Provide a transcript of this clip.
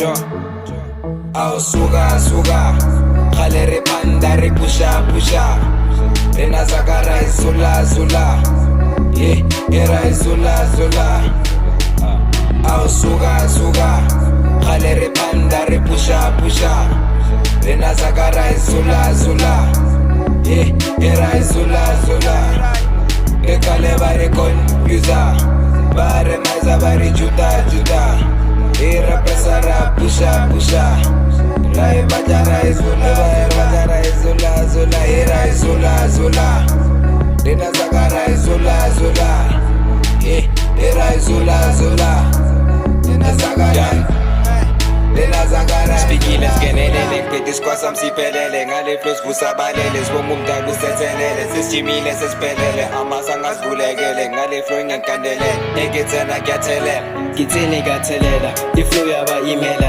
Aw suka khale re phanda re pusha rena zakara zula yeah era zula aw suka khale re phanda re pusha rena zakara zula yeah era zula ekale ba re confusa ba re maza ba re juda era pesara pusha Lai bajara zula era zula Dena zakara zula era zula Dena zakara Spikile skenelele Pete squasam sipelele Ngale flows busabalele Swomumda lusethelele Sisjimile sespelele Amazanga sivulekele Ngale flow ngenkandele Ekithena kyathelela Kithini kathelela Iflow yaba imela